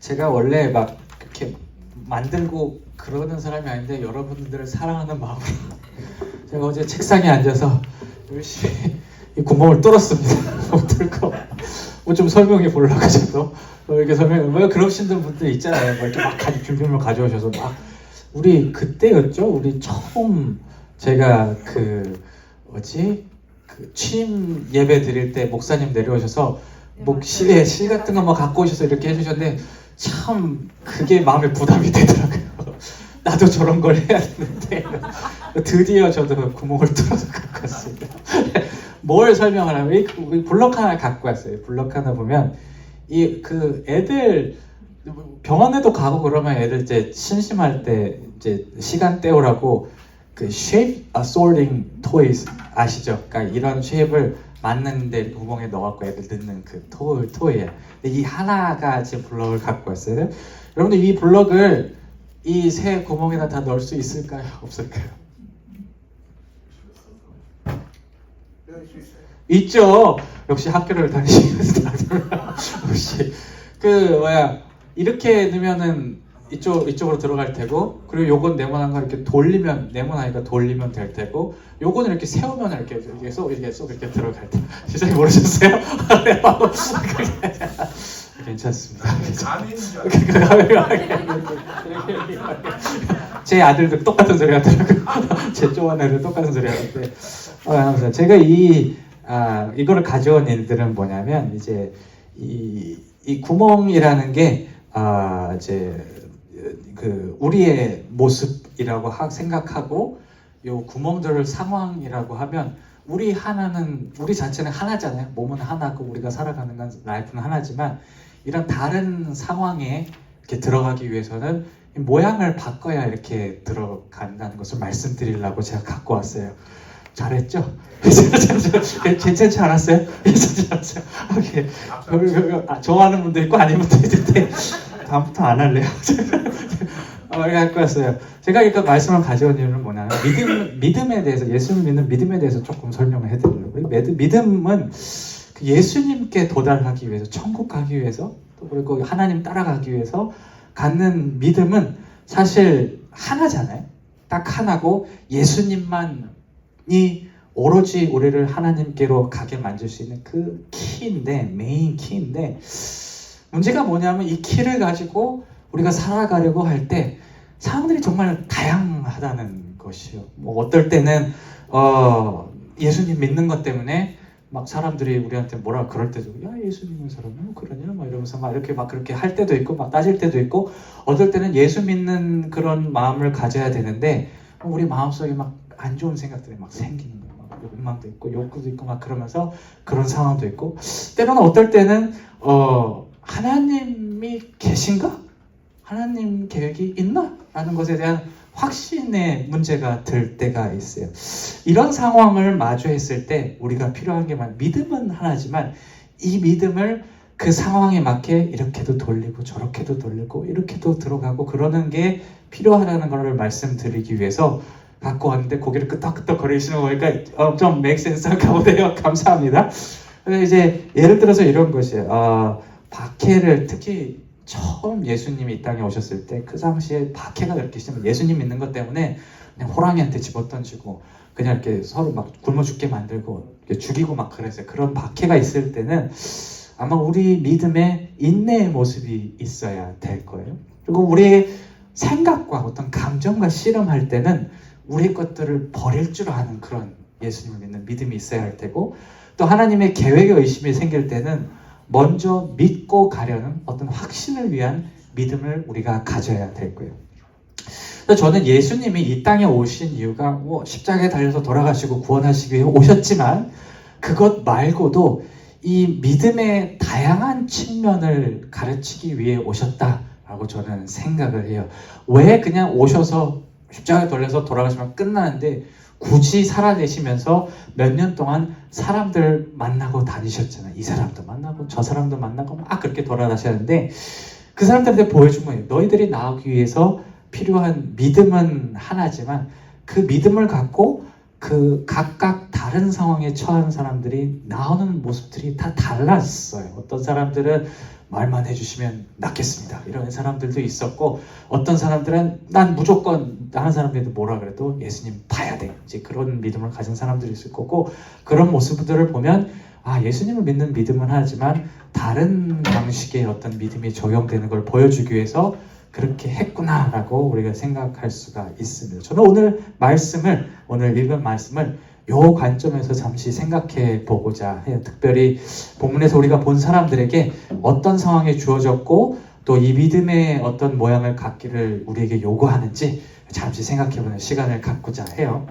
제가 원래 막 이렇게 만들고 그러는 사람이 아닌데 여러분들을 사랑하는 마음으로 제가 어제 책상에 앉아서 열심히 이 구멍을 뚫었습니다. 못 뚫고 뭐 좀 설명해 보려고 저도 이렇게 설명 뭐 그러신 분들 있잖아요. 뭐 이렇게 막 준비물 가져오셔서 막 우리 그때였죠. 우리 처음 제가 그 취임 예배 드릴 때 목사님 내려오셔서 목실에 실 같은 거 막 갖고 오셔서 이렇게 해주셨는데 참 그게 마음에 부담이 되더라고요. 나도 저런 걸 해야 되는데 드디어 저도 구멍을 뚫어서 갖고 왔습니다. 뭘 설명하냐면 이 블럭 하나 갖고 왔어요. 블럭 하나 보면 그 애들 병원에도 가고 그러면 애들 이제 심심할 때 이제 시간 때우라고 그 shape assorting toys 아시죠? 그러니까 이런 쉐입을 맞는데 구멍에 넣어갖고 애들 넣는 그 토이예요. 이 하나가 지금 블럭을 갖고 왔어요. 여러분들 이 블럭을 이 새 구멍에다 다 넣을 수 있을까요? 없을까요? 있죠. 역시 학교를 다니시면서 다들 역시 이렇게 넣으면은 이쪽으로 들어갈 테고, 그리고 요건 네모난 거 이렇게 돌리면 네모나니까 돌리면 될 테고, 요거는 이렇게 세우면 이렇게 쏙 이렇게 들어갈 테. 진짜 모르셨어요? 괜찮습니다. 제 아들도 똑같은 소리 하더라고요. 제 쪼한 애들 똑같은 소리 하는데, 제가 이거를 가져온 일들은 뭐냐면 이제 이 구멍이라는 게 이제 그 우리의 모습이라고 생각하고 요 구멍들을 상황이라고 하면 우리 자체는 하나잖아요. 몸은 하나고 우리가 살아가는 건 라이프는 하나지만 이런 다른 상황에 이렇게 들어가기 위해서는 모양을 바꿔야 이렇게 들어간다는 것을 말씀드리려고 제가 갖고 왔어요. 잘했죠? 괜찮지 않았어요? 괜찮지 않았어요? 오케이. 좋아하는 분도 있고 아닌 분도 있는데 다음부터 안 할래요. 갖고 왔어요. 제가 이거 말씀을 가져온 이유는 뭐냐면 믿음에 대해서, 예수를 믿는 믿음에 대해서 조금 설명을 해드리려고요. 믿음은 예수님께 도달하기 위해서, 천국 가기 위해서, 또 그리고 하나님 따라가기 위해서 갖는 믿음은 사실 하나잖아요. 딱 하나고 예수님만이 오로지 우리를 하나님께로 가게 만들 수 있는 그 키인데, 메인 키인데, 문제가 뭐냐면 이 키를 가지고 우리가 살아가려고 할 때 사람들이 정말 다양하다는 것이요. 뭐 어떨 때는 예수님 믿는 것 때문에 막 사람들이 우리한테 뭐라 그럴 때도, 야 예수님은 사람이 뭐 그러냐 막 이러면서 막 이렇게 막 그렇게 할 때도 있고 막 따질 때도 있고, 어떨 때는 예수 믿는 그런 마음을 가져야 되는데 우리 마음속에 막 안 좋은 생각들이 막 생기는 거예요. 막 욕망도 있고 욕구도 있고 막 그러면서 그런 상황도 있고, 때로는 어떨 때는 하나님이 계신가? 하나님 계획이 있나? 라는 것에 대한 확신의 문제가 들 때가 있어요. 이런 상황을 마주했을 때 우리가 필요한 게 믿음은 하나지만 이 믿음을 그 상황에 맞게 이렇게도 돌리고 저렇게도 돌리고 이렇게도 들어가고 그러는 게 필요하다는 것을 말씀드리기 위해서 갖고 왔는데 고개를 끄덕끄덕 거리시는 거 보니까 좀 make sense한가 보네요. 감사합니다. 이제 예를 들어서 이런 것이에요. 박해를, 특히 처음 예수님이 이 땅에 오셨을 때 그 당시에 박해가 그렇게 심해요. 예수님 믿는 것 때문에 그냥 호랑이한테 집어던지고 그냥 이렇게 서로 막 굶어 죽게 만들고 죽이고 막 그랬어요. 그런 박해가 있을 때는 아마 우리 믿음에 인내의 모습이 있어야 될 거예요. 그리고 우리의 생각과 어떤 감정과 씨름할 때는 우리 것들을 버릴 줄 아는 그런 예수님을 믿는 믿음이 있어야 할 테고, 또 하나님의 계획에 의심이 생길 때는 먼저 믿고 가려는 어떤 확신을 위한 믿음을 우리가 가져야 될 거예요. 저는 예수님이 이 땅에 오신 이유가 십자가에 달려서 돌아가시고 구원하시기 위해 오셨지만 그것 말고도 이 믿음의 다양한 측면을 가르치기 위해 오셨다라고 저는 생각을 해요. 왜 그냥 오셔서 십자가에 달려서 돌아가시면 끝나는데 굳이 살아내시면서 몇 년 동안 사람들 만나고 다니셨잖아요. 이 사람도 만나고 저 사람도 만나고 막 그렇게 돌아다니셨는데 그 사람들한테 보여준 거예요. 너희들이 나오기 위해서 필요한 믿음은 하나지만 그 믿음을 갖고 그 각각 다른 상황에 처한 사람들이 나오는 모습들이 다 달랐어요. 어떤 사람들은 말만 해주시면 낫겠습니다. 이런 사람들도 있었고, 어떤 사람들은 난 무조건 다른 사람들도 뭐라 그래도 예수님 봐야 돼, 이제 그런 믿음을 가진 사람들이 있을 거고, 그런 모습들을 보면 예수님을 믿는 믿음은 하지만 다른 방식의 어떤 믿음이 적용되는 걸 보여주기 위해서 그렇게 했구나라고 우리가 생각할 수가 있습니다. 저는 오늘 읽은 말씀을 요 관점에서 잠시 생각해 보고자 해요. 특별히 본문에서 우리가 본 사람들에게 어떤 상황이 주어졌고 또 이 믿음의 어떤 모양을 갖기를 우리에게 요구하는지 잠시 생각해 보는 시간을 갖고자 해요.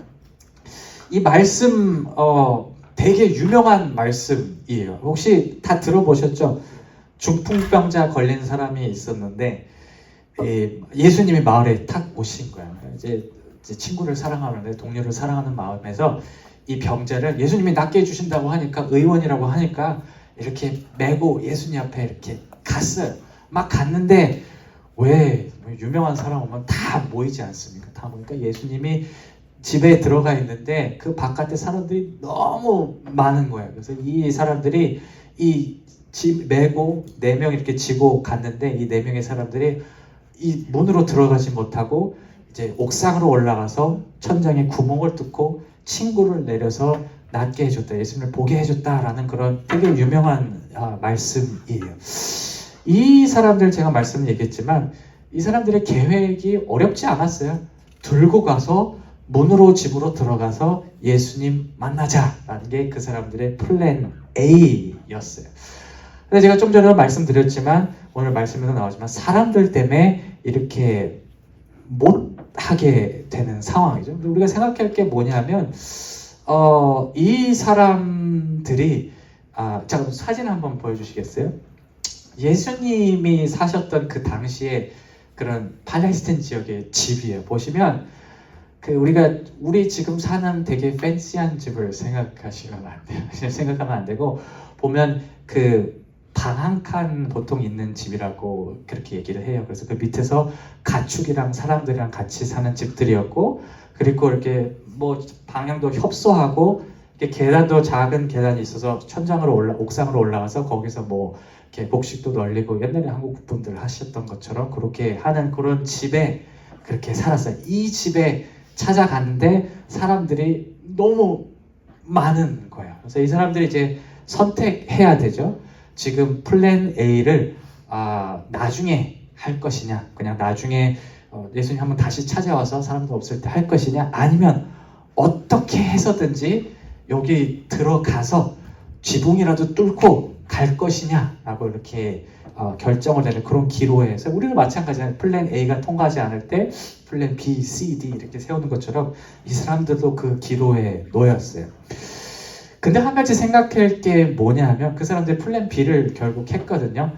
이 말씀 되게 유명한 말씀이에요. 혹시 다 들어보셨죠? 중풍병자 걸린 사람이 있었는데 예수님이 마을에 탁 오신 거예요. 이제 친구를 사랑하는데 동료를 사랑하는 마음에서 이 병자를 예수님이 낫게 해주신다고 하니까, 의원이라고 하니까 이렇게 메고 예수님 앞에 이렇게 갔어요. 막 갔는데 왜 유명한 사람 오면 다 모이지 않습니까? 다 모이니까 예수님이 집에 들어가 있는데 그 바깥에 사람들이 너무 많은 거예요. 그래서 이 사람들이 이 집 메고 4명 이렇게 지고 갔는데 이 4명의 사람들이 이 문으로 들어가지 못하고 이제 옥상으로 올라가서 천장에 구멍을 뚫고 친구를 내려서 낫게 해줬다, 예수님을 보게 해줬다라는 그런 되게 유명한 말씀이에요. 이 사람들, 제가 말씀을 얘기했지만 이 사람들의 계획이 어렵지 않았어요. 들고 가서 문으로 집으로 들어가서 예수님 만나자라는 게 그 사람들의 플랜 A였어요. 근데 제가 좀 전에 말씀드렸지만, 오늘 말씀에도 나오지만 사람들 때문에 이렇게 못하게 되는 상황이죠. 우리가 생각할 게 뭐냐면 이 사람들이 잠깐 사진 한번 보여주시겠어요? 예수님이 사셨던 그 당시에 그런 팔레스타인 지역의 집이에요. 보시면 우리 지금 사는 되게 팬시한 집을 생각하시면 안 돼요. 생각하면 안 되고, 보면 그 방 한 칸 보통 있는 집이라고 그렇게 얘기를 해요. 그래서 그 밑에서 가축이랑 사람들이랑 같이 사는 집들이었고, 그리고 이렇게 뭐 방향도 협소하고, 이렇게 계단도 작은 계단이 있어서 옥상으로 올라가서 거기서 뭐 이렇게 곡식도 널리고, 옛날에 한국 분들 하셨던 것처럼 그렇게 하는 그런 집에 그렇게 살았어요. 이 집에 찾아갔는데 사람들이 너무 많은 거예요. 그래서 이 사람들이 이제 선택해야 되죠. 지금 플랜 A를 나중에 할 것이냐, 그냥 나중에 예수님 한번 다시 찾아와서 사람들 없을 때 할 것이냐, 아니면 어떻게 해서든지 여기 들어가서 지붕이라도 뚫고 갈 것이냐라고 이렇게 결정을 내는 그런 기로에서, 우리는 마찬가지예요. 플랜 A가 통과하지 않을 때 플랜 B, C, D 이렇게 세우는 것처럼 이 사람들도 그 기로에 놓였어요. 근데 한 가지 생각할 게 뭐냐 하면, 그 사람들이 플랜 B를 결국 했거든요.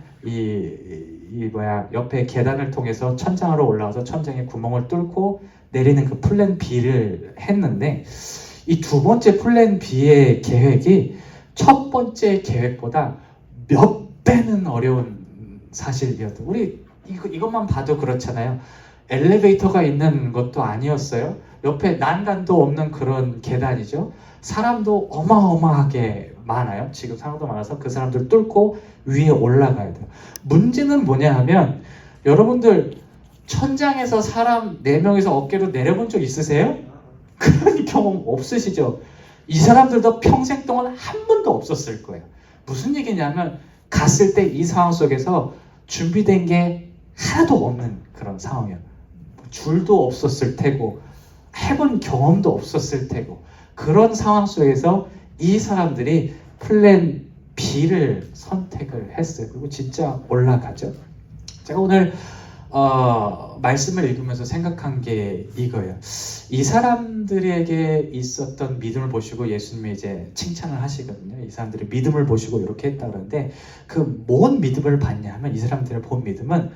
옆에 계단을 통해서 천장으로 올라와서 천장에 구멍을 뚫고 내리는 그 플랜 B를 했는데, 이 두 번째 플랜 B의 계획이 첫 번째 계획보다 몇 배는 어려운 사실이었던, 우리 이것만 봐도 그렇잖아요. 엘리베이터가 있는 것도 아니었어요. 옆에 난간도 없는 그런 계단이죠. 사람도 어마어마하게 많아요. 지금 사람도 많아서 그 사람들 뚫고 위에 올라가야 돼요. 문제는 뭐냐 하면, 여러분들 천장에서 사람 4명이서 어깨로 내려본 적 있으세요? 그런 경험 없으시죠? 이 사람들도 평생 동안 한 번도 없었을 거예요. 무슨 얘기냐면, 갔을 때 이 상황 속에서 준비된 게 하나도 없는 그런 상황이에요. 줄도 없었을 테고 해본 경험도 없었을 테고, 그런 상황 속에서 이 사람들이 플랜 B를 선택을 했어요. 그리고 진짜 올라가죠. 제가 오늘 말씀을 읽으면서 생각한 게 이거예요. 이 사람들에게 있었던 믿음을 보시고 예수님이 이제 칭찬을 하시거든요. 이 사람들이 믿음을 보시고 이렇게 했다 그러는데, 그 뭔 믿음을 봤냐 하면, 이 사람들을 본 믿음은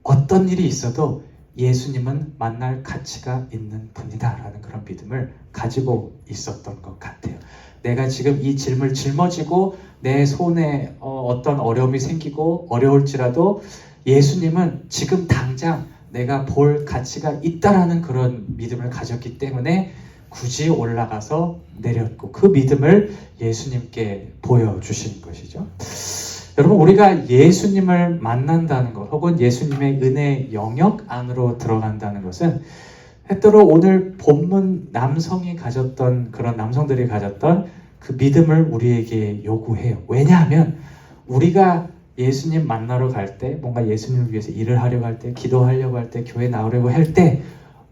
어떤 일이 있어도 예수님은 만날 가치가 있는 분이다 라는 그런 믿음을 가지고 있었던 것 같아요. 내가 지금 이 짐을 짊어지고 내 손에 어떤 어려움이 생기고 어려울지라도 예수님은 지금 당장 내가 볼 가치가 있다라는 그런 믿음을 가졌기 때문에 굳이 올라가서 내렸고, 그 믿음을 예수님께 보여주신 것이죠. 여러분, 우리가 예수님을 만난다는 것 혹은 예수님의 은혜 영역 안으로 들어간다는 것은 때로 오늘 본문 남성들이 가졌던 그 믿음을 우리에게 요구해요. 왜냐하면 우리가 예수님 만나러 갈 때, 뭔가 예수님을 위해서 일을 하려고 할 때, 기도하려고 할 때, 교회 나오려고 할 때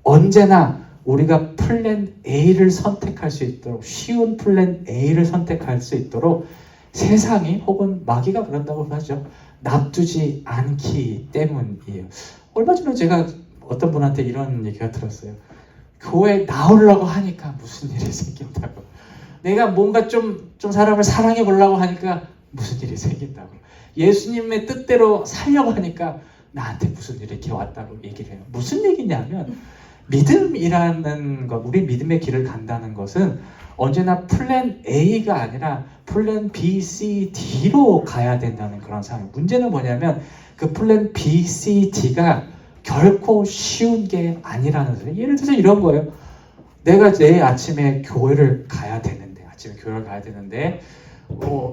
언제나 우리가 플랜 A를 선택할 수 있도록, 쉬운 플랜 A를 선택할 수 있도록 세상이 혹은 마귀가 그런다고 하죠. 납두지 않기 때문이에요. 얼마 전에 제가 어떤 분한테 이런 얘기가 들었어요. 교회 나오려고 하니까 무슨 일이 생긴다고. 내가 뭔가 좀 사람을 사랑해 보려고 하니까 무슨 일이 생긴다고. 예수님의 뜻대로 살려고 하니까 나한테 무슨 일이 이렇게 왔다고 얘기를 해요. 무슨 얘기냐면 믿음이라는 것, 우리 믿음의 길을 간다는 것은 언제나 플랜 A가 아니라 플랜 B, C, D로 가야 된다는 그런 상황. 문제는 뭐냐면 그 플랜 B, C, D가 결코 쉬운 게 아니라는 소리. 예를 들어서 이런 거예요. 내가 내일 아침에 교회를 가야 되는데,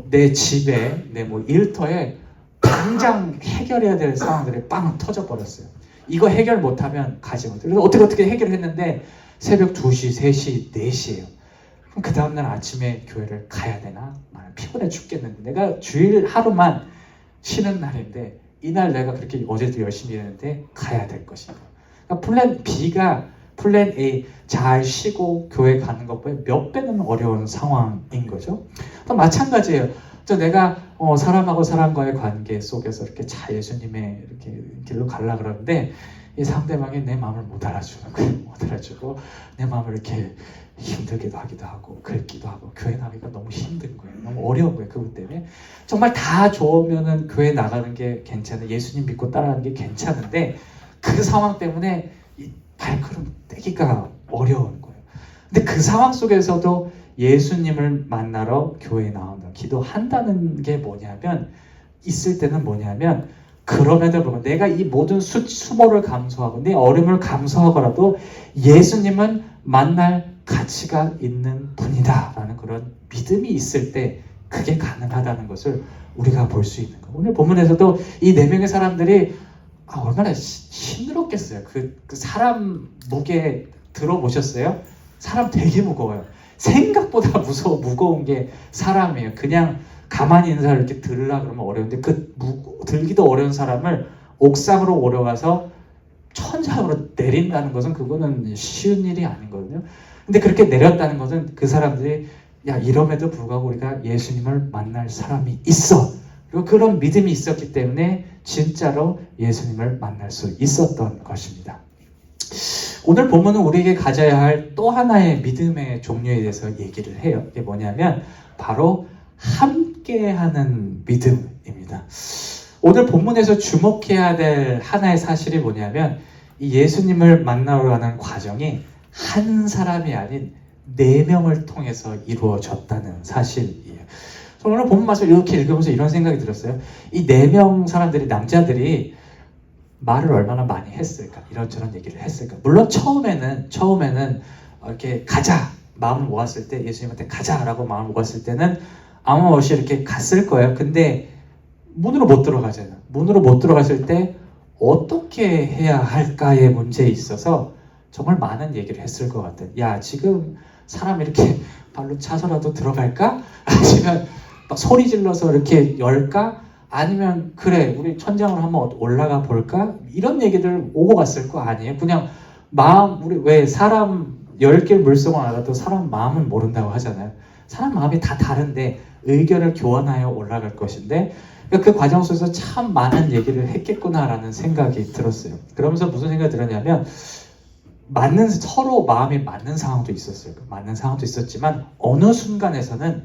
내 집에, 내 일터에 당장 해결해야 될 상황들이 빵 터져버렸어요. 이거 해결 못하면 가지 못해요. 그래서 어떻게 해결을 했는데 새벽 2시, 3시, 4시예요. 그럼 그 다음날 아침에 교회를 가야 되나? 피곤해 죽겠는데 내가 주일 하루만 쉬는 날인데 이날 내가 그렇게 어제도 열심히 했는데 가야 될 것인가. 그러니까 플랜 B가 플랜 A 잘 쉬고 교회 가는 것보다 몇 배는 어려운 상황인 거죠. 또 마찬가지예요. 내가 사람하고 사람과의 관계 속에서 이렇게 잘 예수님의 이렇게 길로 가려 그러는데 이 상대방이 내 마음을 못 알아주고 내 마음을 이렇게 힘들기도 하기도 하고 긁기도 하고 교회 나가기가 너무 힘든 거예요. 너무 어려운 거예요. 그것 때문에 정말 다 좋으면은 교회 나가는 게 괜찮아요. 예수님 믿고 따라가는 게 괜찮은데 그 상황 때문에 이 발걸음 떼기가 어려운 거예요. 근데 그 상황 속에서도 예수님을 만나러 교회에 나온다, 기도한다는 게 있을 때는 뭐냐면 그럼에도 불구하고 내가 이 모든 수모를 감수하고 내 어려움을 감수하고라도 예수님은 만날 가치가 있는 분이다 라는 그런 믿음이 있을 때 그게 가능하다는 것을 우리가 볼 수 있는 거예요. 오늘 본문에서도 이 4명의 사람들이 얼마나 힘들었겠어요. 그 사람 무게 들어보셨어요? 사람 되게 무거워요. 생각보다 무거운 게 사람이에요. 그냥 가만히 있는 사람을 이렇게 들으려고 그러면 어려운데 들기도 어려운 사람을 옥상으로 오려가서 천장으로 내린다는 것은 그거는 쉬운 일이 아니거든요. 근데 그렇게 내렸다는 것은 그 사람들이 이럼에도 불구하고 우리가 예수님을 만날 사람이 있어. 그리고 그런 믿음이 있었기 때문에 진짜로 예수님을 만날 수 있었던 것입니다. 오늘 본문은 우리에게 가져야 할 또 하나의 믿음의 종류에 대해서 얘기를 해요. 이게 뭐냐면 바로 함께하는 믿음입니다. 오늘 본문에서 주목해야 될 하나의 사실이 뭐냐면 이 예수님을 만나러 가는 과정이 한 사람이 아닌 4명을 통해서 이루어졌다는 사실이에요. 오늘 본문 말씀을 이렇게 읽으면서 이런 생각이 들었어요. 이 4명 사람들이, 남자들이 말을 얼마나 많이 했을까? 이런저런 얘기를 했을까? 물론 처음에는 이렇게 가자! 마음을 모았을 때, 예수님한테 가자라고 마음을 모았을 때는 아무 없이 이렇게 갔을 거예요. 근데 문으로 못 들어가잖아요. 문으로 못 들어갔을 때 어떻게 해야 할까의 문제에 있어서 정말 많은 얘기를 했을 것 같아요. 야, 지금 사람 이렇게 발로 차서라도 들어갈까? 아니면 막 소리 질러서 이렇게 열까? 아니면 그래 우리 천장으로 한번 올라가 볼까? 이런 얘기들 오고 갔을 거 아니에요? 그냥 우리 왜 사람 10개 물속을 알아도 사람 마음은 모른다고 하잖아요. 사람 마음이 다 다른데 의견을 교환하여 올라갈 것인데 그 과정 속에서 참 많은 얘기를 했겠구나라는 생각이 들었어요. 그러면서 무슨 생각이 들었냐면 서로 마음이 맞는 상황도 있었어요. 맞는 상황도 있었지만 어느 순간에서는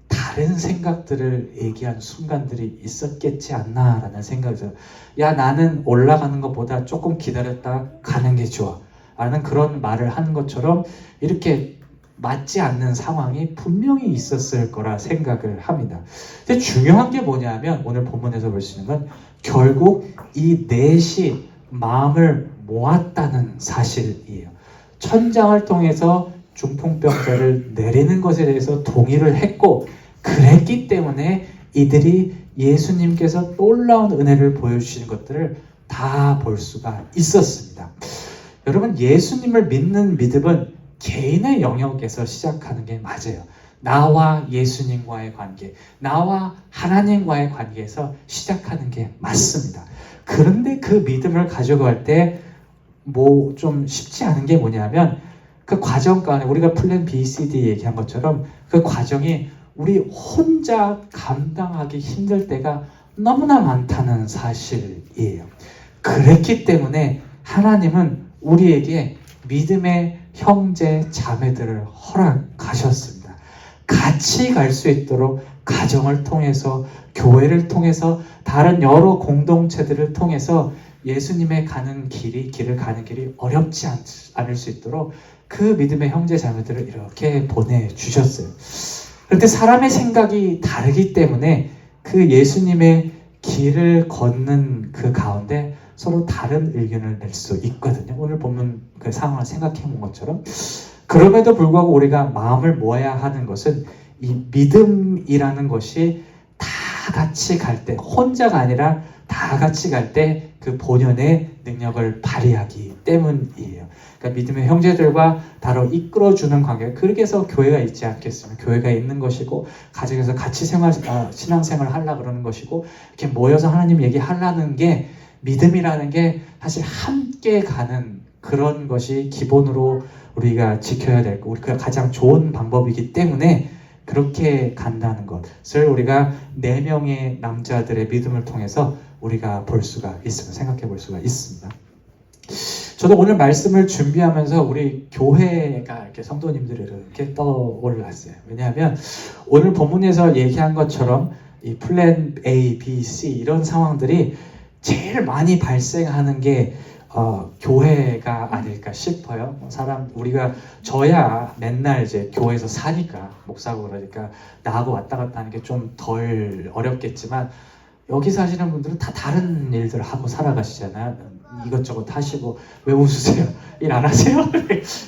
다른 생각들을 얘기한 순간들이 있었겠지 않나라는 생각이 들어요. 야, 나는 올라가는 것보다 조금 기다렸다 가는 게 좋아 라는 그런 말을 하는 것처럼 이렇게 맞지 않는 상황이 분명히 있었을 거라 생각을 합니다. 근데 중요한 게 뭐냐면 오늘 본문에서 볼 수 있는 건 결국 이 넷이 마음을 모았다는 사실이에요. 천장을 통해서 중풍병자를 내리는 것에 대해서 동의를 했고 그랬기 때문에 이들이 예수님께서 놀라운 은혜를 보여주시는 것들을 다 볼 수가 있었습니다. 여러분, 예수님을 믿는 믿음은 개인의 영역에서 시작하는 게 맞아요. 나와 예수님과의 관계, 나와 하나님과의 관계에서 시작하는 게 맞습니다. 그런데 그 믿음을 가져갈 때 뭐 좀 쉽지 않은 게 뭐냐면 그 과정 가운데 우리가 플랜 B, C, D 얘기한 것처럼 그 과정이 우리 혼자 감당하기 힘들 때가 너무나 많다는 사실이에요. 그랬기 때문에 하나님은 우리에게 믿음의 형제 자매들을 허락하셨습니다. 같이 갈 수 있도록 가정을 통해서, 교회를 통해서, 다른 여러 공동체들을 통해서 예수님의 길을 가는 길이 어렵지 않을 수 있도록 그 믿음의 형제 자매들을 이렇게 보내주셨어요. 그런데 사람의 생각이 다르기 때문에 그 예수님의 길을 걷는 그 가운데 서로 다른 의견을 낼 수 있거든요. 오늘 본문 그 상황을 생각해 본 것처럼. 그럼에도 불구하고 우리가 마음을 모아야 하는 것은 이 믿음이라는 것이 다 같이 갈 때, 혼자가 아니라 다 같이 갈 때 그 본연의 능력을 발휘하기 때문이에요. 그러니까 믿음의 형제들과 다로 이끌어주는 관계, 그렇게 해서 교회가 있지 않겠습니까? 교회가 있는 것이고, 가정에서 같이 신앙생활을 하려고 그러는 것이고, 이렇게 모여서 하나님 얘기하려는 게, 믿음이라는 게 사실 함께 가는 그런 것이 기본으로 우리가 지켜야 될 거, 우리가 가장 좋은 방법이기 때문에 그렇게 간다는 것을 우리가 4명의 남자들의 믿음을 통해서 우리가 볼 수가 있습니다. 생각해 볼 수가 있습니다. 저도 오늘 말씀을 준비하면서 우리 교회가 이렇게 성도님들이 이렇게 떠올랐어요. 왜냐하면 오늘 본문에서 얘기한 것처럼 이 플랜 A, B, C 이런 상황들이 제일 많이 발생하는 게 교회가 아닐까 싶어요. 저야 맨날 이제 교회에서 사니까, 목사고 그러니까 나하고 왔다 갔다 하는 게 좀 덜 어렵겠지만, 여기 사시는 분들은 다 다른 일들을 하고 살아가시잖아요. 이것저것 하시고. 왜 웃으세요? 일 안 하세요?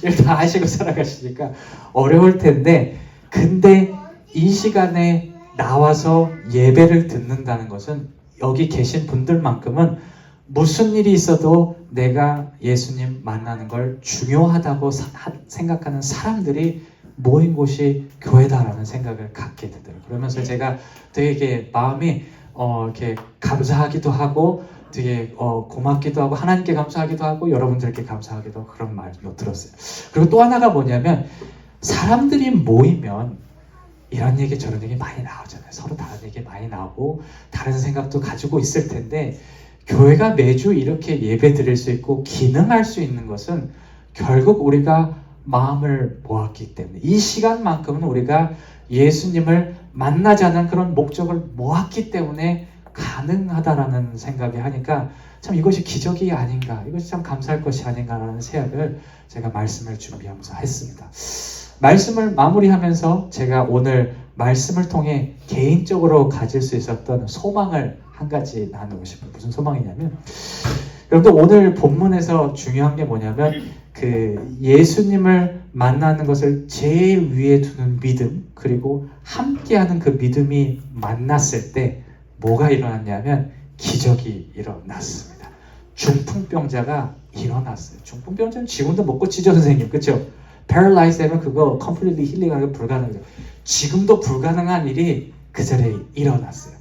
일 다 하시고 살아가시니까 어려울 텐데, 근데 이 시간에 나와서 예배를 듣는다는 것은 여기 계신 분들만큼은 무슨 일이 있어도 내가 예수님 만나는 걸 중요하다고 생각하는 사람들이 모인 곳이 교회다라는 생각을 갖게 되더라고요. 그러면서 제가 되게 마음이 이렇게 감사하기도 하고, 되게 고맙기도 하고, 하나님께 감사하기도 하고, 여러분들께 감사하기도 하고, 그런 말을 들었어요. 그리고 또 하나가 뭐냐면, 사람들이 모이면 이런 얘기 저런 얘기 많이 나오잖아요. 서로 다른 얘기 많이 나오고 다른 생각도 가지고 있을 텐데, 교회가 매주 이렇게 예배 드릴 수 있고 기능할 수 있는 것은 결국 우리가 마음을 모았기 때문에, 이 시간만큼은 우리가 예수님을 만나자는 그런 목적을 모았기 때문에 가능하다라는 생각이 하니까 참 이것이 기적이 아닌가, 이것이 참 감사할 것이 아닌가라는 생각을 제가 말씀을 준비하면서 했습니다. 말씀을 마무리하면서 제가 오늘 말씀을 통해 개인적으로 가질 수 있었던 소망을 한 가지 나누고 싶어요. 무슨 소망이냐면, 여러분들 오늘 본문에서 중요한 게 뭐냐면, 그 예수님을 만나는 것을 제일 위에 두는 믿음, 그리고 함께하는 그 믿음이 만났을 때 뭐가 일어났냐면 기적이 일어났습니다. 중풍병자가 일어났어요. 중풍병자는 지금도 못 고치죠, 선생님, 그렇죠? paralyzed 되면 그거 completely 힐링하는 게 불가능해요. 지금도 불가능한 일이 그 자리에 일어났어요.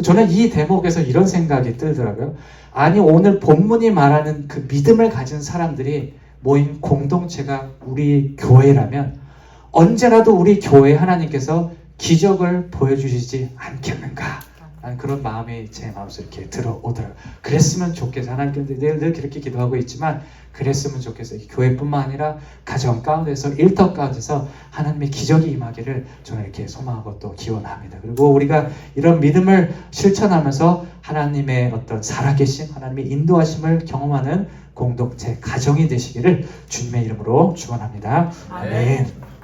저는 이 대목에서 이런 생각이 들더라고요. 아니, 오늘 본문이 말하는 그 믿음을 가진 사람들이 모인 공동체가 우리 교회라면 언제라도 우리 교회 하나님께서 기적을 보여주시지 않겠는가 하는 그런 마음이 제 마음속에 이렇게 들어오더라고요. 그랬으면 좋겠어요. 하나님께 늘 그렇게 기도하고 있지만 그랬으면 좋겠어요. 교회뿐만 아니라 가정 가운데서, 일터 가운데서 하나님의 기적이 임하기를 저는 이렇게 소망하고 또 기원합니다. 그리고 우리가 이런 믿음을 실천하면서 하나님의 어떤 살아계신 하나님의 인도하심을 경험하는 공동체, 가정이 되시기를 주님의 이름으로 축원합니다. 아멘.